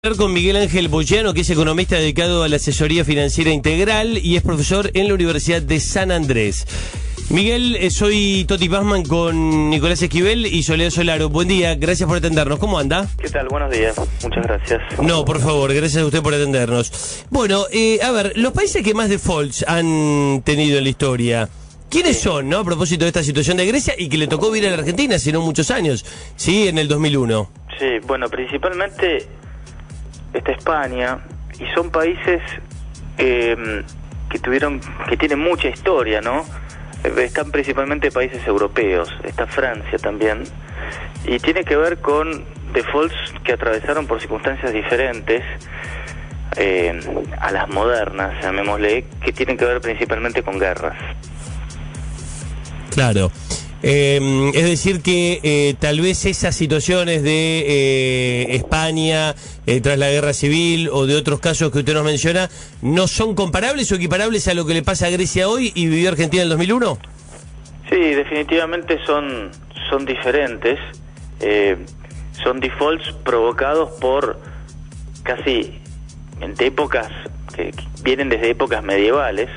Con Miguel Ángel Boyano, que es economista dedicado a la asesoría financiera integral y es profesor en la Universidad de San Andrés. Miguel, soy Toti Pazman con Nicolás Esquivel y Soledad Solaro. Buen día, gracias por atendernos. ¿Cómo anda? ¿Qué tal? Buenos días, muchas gracias. No, por favor, gracias a usted por atendernos. Bueno, a ver, los países que más defaults han tenido en la historia, ¿quiénes son, no? A propósito de esta situación de Grecia y que le tocó vivir a la Argentina hace no muchos años, ¿sí? En el 2001. Sí, bueno, principalmente está España, y son países que tienen mucha historia, ¿no? Están principalmente países europeos, está Francia también, y tiene que ver con defaults que atravesaron por circunstancias diferentes a las modernas, llamémosle, que tienen que ver principalmente con guerras. Claro. Es decir que tal vez esas situaciones de España tras la guerra civil o de otros casos que usted nos menciona no son comparables o equiparables a lo que le pasa a Grecia hoy y vivió Argentina en el 2001. Sí, definitivamente son diferentes. Son defaults provocados por casi de épocas que vienen desde épocas medievales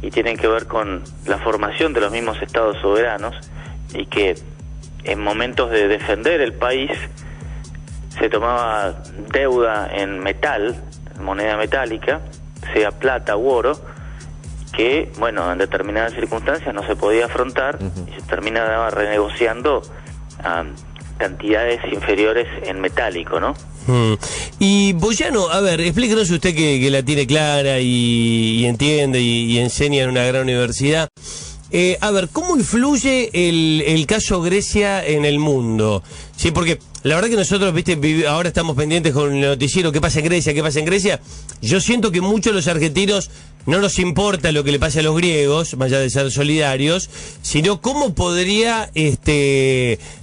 y tienen que ver con la formación de los mismos estados soberanos, y que en momentos de defender el país se tomaba deuda en metal, moneda metálica, sea plata u oro, que, bueno, en determinadas circunstancias no se podía afrontar y se terminaba renegociando a cantidades inferiores en metálico, ¿no? Y Boyano, a ver, explíquenos usted que la tiene clara y entiende y enseña en una gran universidad. A ver, ¿cómo influye el caso Grecia en el mundo? Sí, porque la verdad que nosotros, viste, ahora estamos pendientes con el noticiero, ¿qué pasa en Grecia? ¿Qué pasa en Grecia? Yo siento que muchos los argentinos no nos importa lo que le pase a los griegos, más allá de ser solidarios, sino cómo podría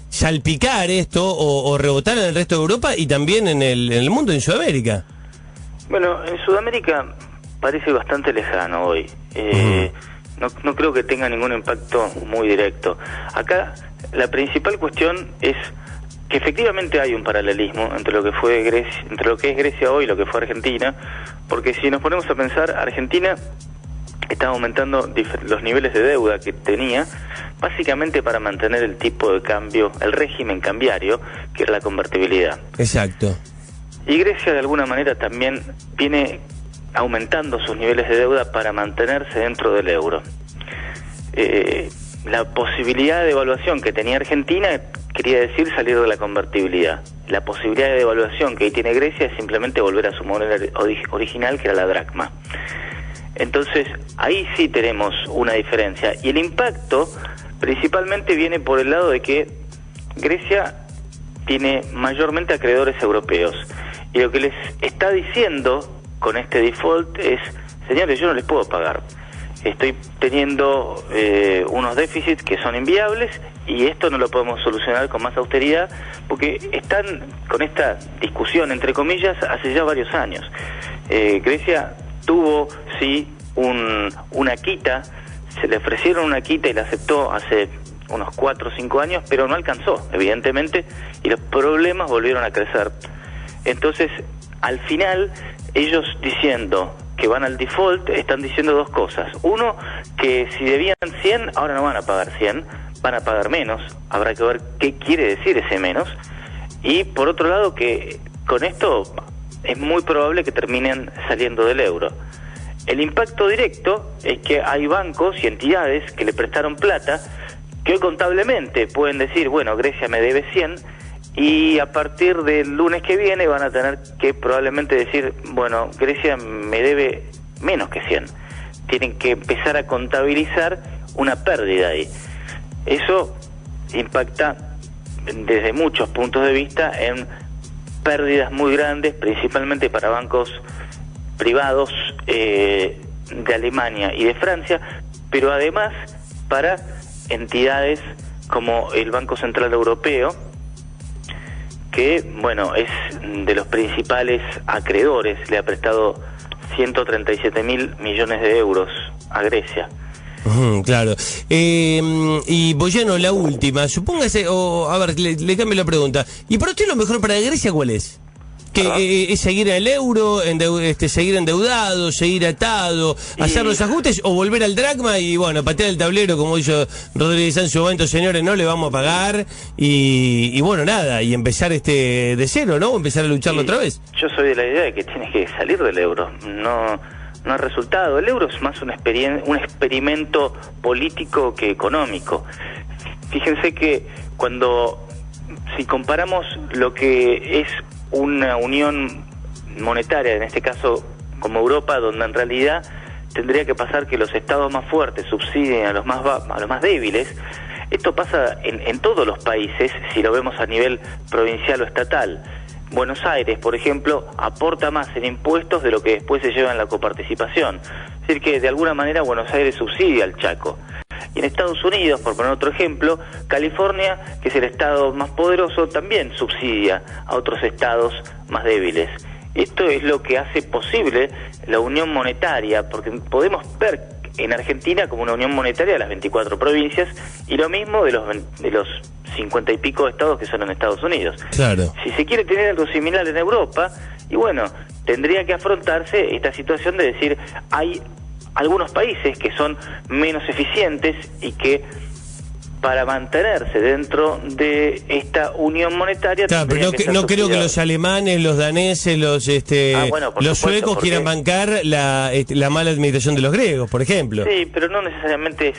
salpicar esto o rebotar en el resto de Europa y también en el mundo, en Sudamérica. Bueno, en Sudamérica parece bastante lejano hoy. No creo que tenga ningún impacto muy directo. Acá la principal cuestión es que efectivamente hay un paralelismo entre lo que fue Grecia, entre lo que es Grecia hoy y lo que fue Argentina, porque si nos ponemos a pensar, Argentina está aumentando los niveles de deuda que tenía, básicamente para mantener el tipo de cambio, el régimen cambiario, que era la convertibilidad. Exacto. Y Grecia de alguna manera también viene aumentando sus niveles de deuda para mantenerse dentro del euro. La posibilidad de devaluación que tenía Argentina quería decir salir de la convertibilidad. La posibilidad de devaluación que hoy tiene Grecia es simplemente volver a su moneda original, que era la dracma. Entonces, ahí sí tenemos una diferencia. Y el impacto principalmente viene por el lado de que Grecia tiene mayormente acreedores europeos. Y lo que les está diciendo con este default es: señores, yo no les puedo pagar. Estoy teniendo unos déficits que son inviables y esto no lo podemos solucionar con más austeridad, porque están con esta discusión, entre comillas, hace ya varios años. Grecia tuvo, sí, una quita, se le ofrecieron una quita y la aceptó hace unos 4 o 5 años, pero no alcanzó, evidentemente, y los problemas volvieron a crecer. Entonces, al final, ellos diciendo que van al default, están diciendo dos cosas. Uno, que si debían 100, ahora no van a pagar 100, van a pagar menos. Habrá que ver qué quiere decir ese menos. Y por otro lado, que con esto es muy probable que terminen saliendo del euro. El impacto directo es que hay bancos y entidades que le prestaron plata, que hoy contablemente pueden decir, bueno, Grecia me debe 100, y a partir del lunes que viene van a tener que probablemente decir, bueno, Grecia me debe menos que 100. Tienen que empezar a contabilizar una pérdida ahí. Eso impacta desde muchos puntos de vista en pérdidas muy grandes, principalmente para bancos privados de Alemania y de Francia, pero además para entidades como el Banco Central Europeo, que, bueno, es de los principales acreedores, le ha prestado 137.000 millones de euros a Grecia. Claro. Y Boyano, la última, supóngase, a ver, le cambio la pregunta. ¿Y para usted lo mejor para Grecia cuál es? Que es seguir en el euro, seguir endeudado, seguir atado, hacer los ajustes o volver al dracma y bueno, patear el tablero como hizo Rodríguez en su momento, señores, no le vamos a pagar y bueno, nada, y empezar de cero, ¿no? Empezar a lucharlo otra vez. Yo soy de la idea de que tienes que salir del euro, no ha resultado. El euro es más un experimento político que económico. Fíjense que si comparamos lo que es una unión monetaria, en este caso como Europa, donde en realidad tendría que pasar que los estados más fuertes subsidien a los más débiles, esto pasa en todos los países, si lo vemos a nivel provincial o estatal. Buenos Aires, por ejemplo, aporta más en impuestos de lo que después se lleva en la coparticipación. Es decir, que de alguna manera Buenos Aires subsidia al Chaco. Y en Estados Unidos, por poner otro ejemplo, California, que es el estado más poderoso, también subsidia a otros estados más débiles. Esto es lo que hace posible la unión monetaria, porque podemos ver en Argentina como una unión monetaria de las 24 provincias y lo mismo de los 50 y pico estados que son en Estados Unidos. Claro. Si se quiere tener algo similar en Europa, y bueno, tendría que afrontarse esta situación de decir, hay algunos países que son menos eficientes y que para mantenerse dentro de esta unión monetaria... Claro, pero no creo que los alemanes, los daneses, los suecos quieran bancar la mala administración de los griegos, por ejemplo. Sí, pero no necesariamente es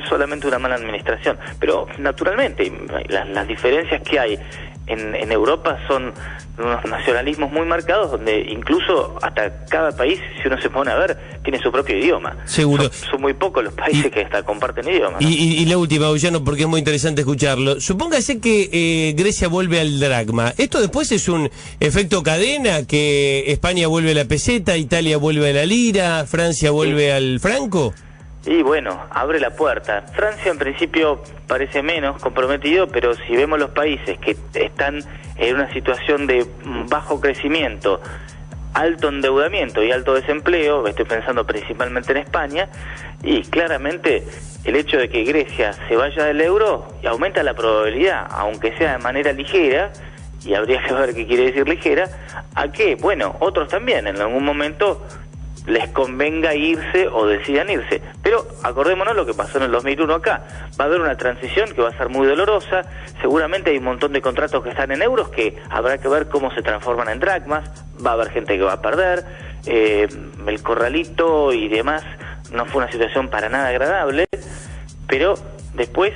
solamente una mala administración, pero naturalmente las diferencias que hay en Europa son unos nacionalismos muy marcados, donde incluso hasta cada país, si uno se pone a ver, tiene su propio idioma. Seguro. Son muy pocos los países que hasta comparten idioma, ¿no? Y la última, Boyano, porque es muy interesante escucharlo. Supóngase que Grecia vuelve al dracma. ¿Esto después es un efecto cadena, que España vuelve a la peseta, Italia vuelve a la lira, Francia vuelve al franco? Y bueno, abre la puerta. Francia en principio parece menos comprometido, pero si vemos los países que están en una situación de bajo crecimiento, alto endeudamiento y alto desempleo, estoy pensando principalmente en España, y claramente el hecho de que Grecia se vaya del euro aumenta la probabilidad, aunque sea de manera ligera, y habría que ver qué quiere decir ligera, a que, bueno, otros también en algún momento les convenga irse o decidan irse. Pero acordémonos lo que pasó en el 2001 acá. Va a haber una transición que va a ser muy dolorosa. Seguramente hay un montón de contratos que están en euros que habrá que ver cómo se transforman en dracmas. Va a haber gente que va a perder. El corralito y demás no fue una situación para nada agradable. Pero después,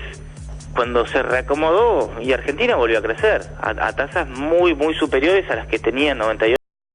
cuando se reacomodó, y Argentina volvió a crecer a tasas muy, muy superiores a las que tenía en 98.